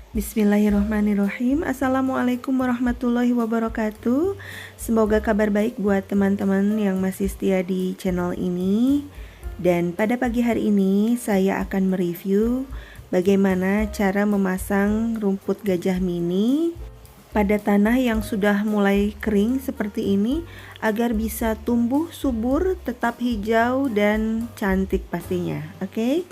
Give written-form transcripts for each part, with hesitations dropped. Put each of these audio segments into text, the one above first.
Bismillahirrahmanirrahim. Assalamualaikum warahmatullahi wabarakatuh. Semoga kabar baik buat teman-teman yang masih setia di channel ini. Dan pada pagi hari ini saya akan mereview bagaimana cara memasang rumput gajah mini pada tanah yang sudah mulai kering seperti ini agar bisa tumbuh subur, tetap hijau dan cantik pastinya. Oke?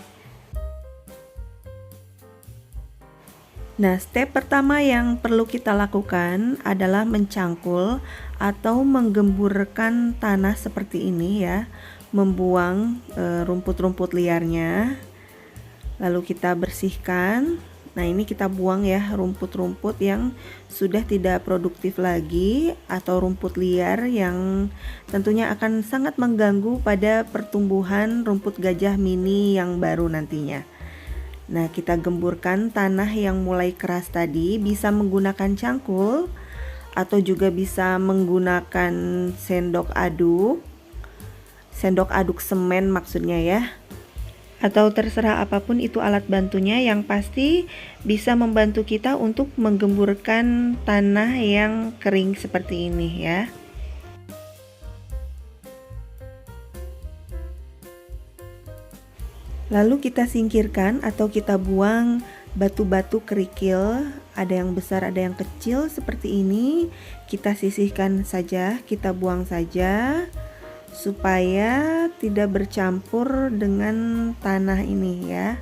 Nah, step pertama yang perlu kita lakukan adalah mencangkul atau menggemburkan tanah seperti ini ya, membuang rumput-rumput liarnya. Lalu kita bersihkan. Nah, ini kita buang ya rumput-rumput yang sudah tidak produktif lagi atau rumput liar yang tentunya akan sangat mengganggu pada pertumbuhan rumput gajah mini yang baru nantinya. Nah, kita gemburkan tanah yang mulai keras tadi, bisa menggunakan cangkul atau juga bisa menggunakan sendok aduk semen maksudnya ya. Atau terserah apapun itu alat bantunya, yang pasti bisa membantu kita untuk menggemburkan tanah yang kering seperti ini ya. Lalu kita singkirkan atau kita buang batu-batu kerikil, ada yang besar ada yang kecil seperti ini. Kita sisihkan saja, kita buang saja supaya tidak bercampur dengan tanah ini ya.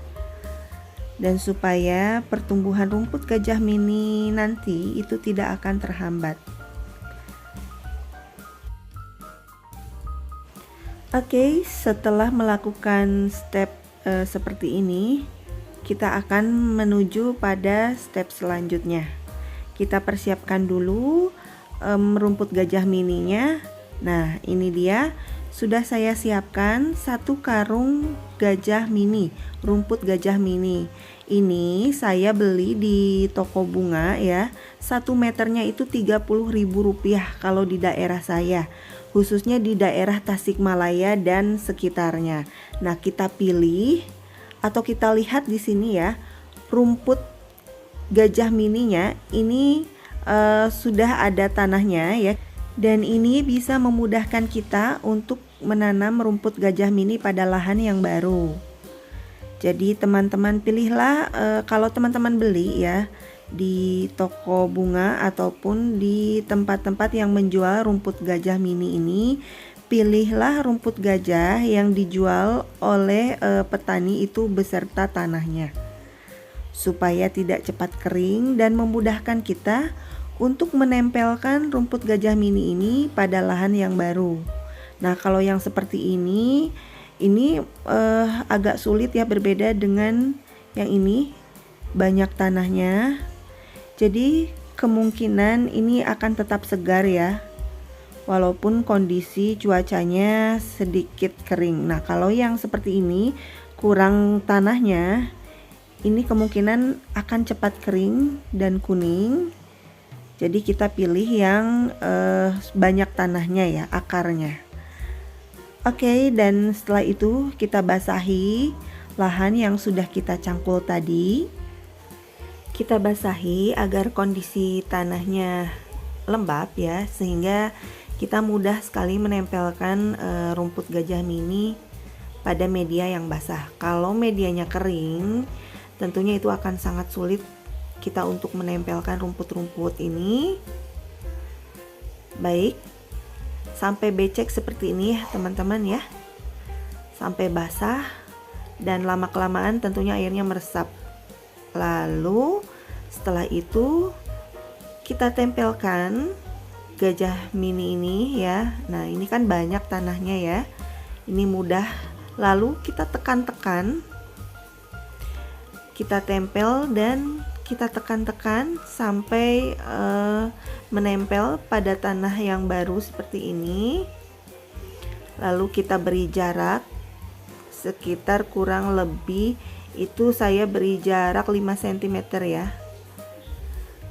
Dan supaya pertumbuhan rumput gajah mini nanti itu tidak akan terhambat. Oke, setelah melakukan step seperti ini, kita akan menuju pada step selanjutnya. Kita persiapkan dulu rumput gajah mininya. Nah, ini dia, sudah saya siapkan 1 karung gajah mini, rumput gajah mini. Ini saya beli di toko bunga ya. 1 meternya itu Rp30.000 kalau di daerah saya, khususnya di daerah Tasikmalaya dan sekitarnya. Nah, kita pilih atau kita lihat di sini ya, rumput gajah mininya ini sudah ada tanahnya ya. Dan ini bisa memudahkan kita untuk menanam rumput gajah mini pada lahan yang baru. Jadi teman-teman pilihlah kalau teman-teman beli ya di toko bunga ataupun di tempat-tempat yang menjual rumput gajah mini ini, pilihlah rumput gajah yang dijual oleh petani itu beserta tanahnya, supaya tidak cepat kering dan memudahkan kita untuk menempelkan rumput gajah mini ini pada lahan yang baru. Nah, kalau yang seperti ini agak sulit ya, berbeda dengan yang ini, banyak tanahnya. Jadi kemungkinan ini akan tetap segar ya, walaupun kondisi cuacanya sedikit kering. Nah, kalau yang seperti ini kurang tanahnya, ini kemungkinan akan cepat kering dan kuning. Jadi kita pilih yang banyak tanahnya ya, akarnya. Oke, dan setelah itu kita basahi lahan yang sudah kita cangkul tadi. Kita basahi agar kondisi tanahnya lembab ya, sehingga kita mudah sekali menempelkan rumput gajah mini pada media yang basah. Kalau medianya kering, tentunya itu akan sangat sulit kita untuk menempelkan rumput-rumput ini. Baik, sampai becek seperti ini ya teman-teman ya, sampai basah, dan lama-kelamaan tentunya airnya meresap. Lalu setelah itu kita tempelkan gajah mini ini ya. Nah, ini kan banyak tanahnya ya, ini mudah. Lalu kita tekan-tekan, kita tempel dan kita tekan-tekan sampai menempel pada tanah yang baru seperti ini. Lalu kita beri jarak sekitar kurang lebih, itu saya beri jarak 5 cm ya,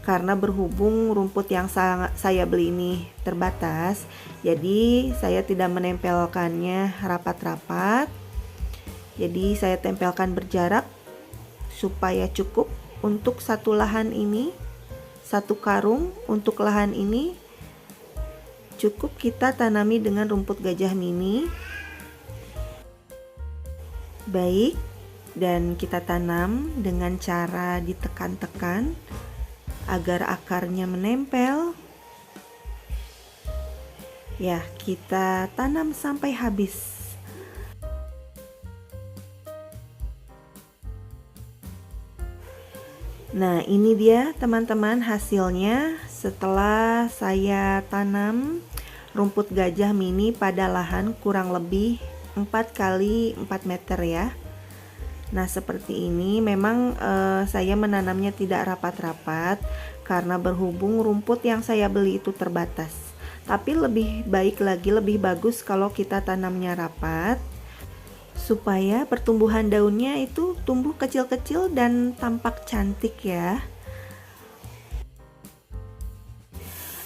karena berhubung rumput yang saya beli ini terbatas, jadi saya tidak menempelkannya rapat-rapat. Jadi saya tempelkan berjarak supaya cukup untuk satu lahan ini, satu karung untuk lahan ini cukup kita tanami dengan rumput gajah mini. Baik, dan kita tanam dengan cara ditekan-tekan agar akarnya menempel. Ya, kita tanam sampai habis. Nah, ini dia teman-teman hasilnya setelah saya tanam rumput gajah mini pada lahan kurang lebih 4 kali 4 meter ya. Nah, seperti ini. Memang saya menanamnya tidak rapat-rapat karena berhubung rumput yang saya beli itu terbatas. Tapi lebih baik lagi, lebih bagus kalau kita tanamnya rapat, supaya pertumbuhan daunnya itu tumbuh kecil-kecil dan tampak cantik ya.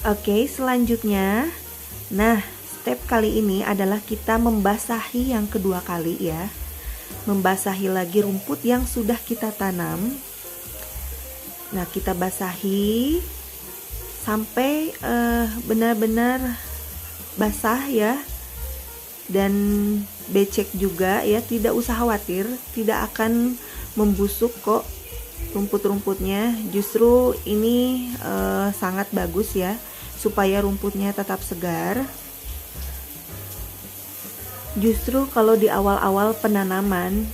Oke, selanjutnya, nah step kali ini adalah kita membasahi yang kedua kali ya. Membasahi lagi rumput yang sudah kita tanam. Nah, kita basahi sampai benar-benar basah ya, dan becek juga ya. Tidak usah khawatir, tidak akan membusuk kok rumput-rumputnya. Justru ini sangat bagus ya, supaya rumputnya tetap segar. Justru kalau di awal-awal penanaman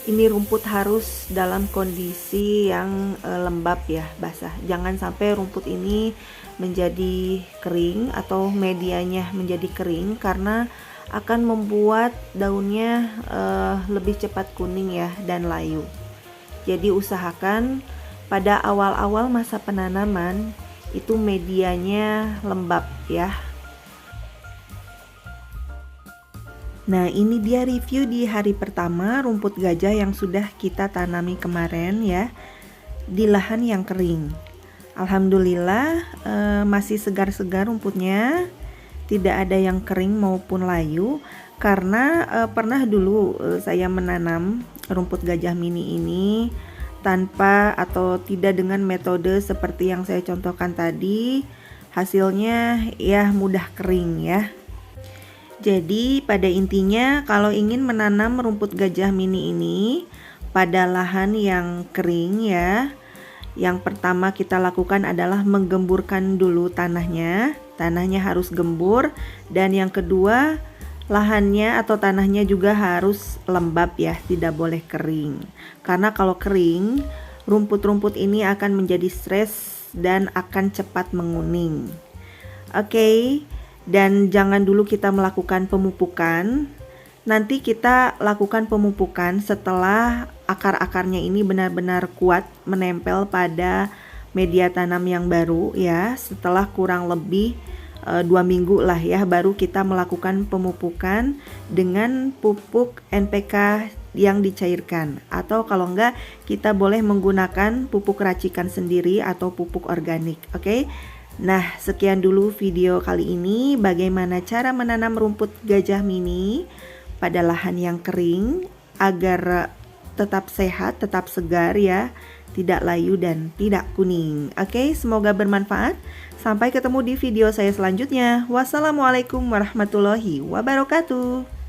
ini rumput harus dalam kondisi yang lembab ya, basah. Jangan sampai rumput ini menjadi kering atau medianya menjadi kering, karena akan membuat daunnya lebih cepat kuning ya dan layu. Jadi usahakan pada awal-awal masa penanaman itu medianya lembab ya. Nah, ini dia review di hari pertama rumput gajah yang sudah kita tanami kemarin ya, di lahan yang kering. Alhamdulillah masih segar-segar rumputnya, tidak ada yang kering maupun layu. Karena pernah dulu saya menanam rumput gajah mini ini tanpa atau tidak dengan metode seperti yang saya contohkan tadi. Hasilnya ya mudah kering ya. Jadi pada intinya kalau ingin menanam rumput gajah mini ini pada lahan yang kering ya, yang pertama kita lakukan adalah menggemburkan dulu tanahnya. Tanahnya harus gembur, dan yang kedua lahannya atau tanahnya juga harus lembab ya, tidak boleh kering. Karena kalau kering, rumput-rumput ini akan menjadi stres dan akan cepat menguning. Oke. Dan jangan dulu kita melakukan pemupukan. Nanti kita lakukan pemupukan setelah akar-akarnya ini benar-benar kuat menempel pada media tanam yang baru ya. Setelah kurang lebih 2 minggu lah ya, baru kita melakukan pemupukan dengan pupuk NPK yang dicairkan. Atau kalau enggak, kita boleh menggunakan pupuk racikan sendiri atau pupuk organik. Oke. Nah, sekian dulu video kali ini bagaimana cara menanam rumput gajah mini pada lahan yang kering agar tetap sehat, tetap segar ya, tidak layu dan tidak kuning. Oke, semoga bermanfaat. Sampai ketemu di video saya selanjutnya. Wassalamualaikum warahmatullahi wabarakatuh.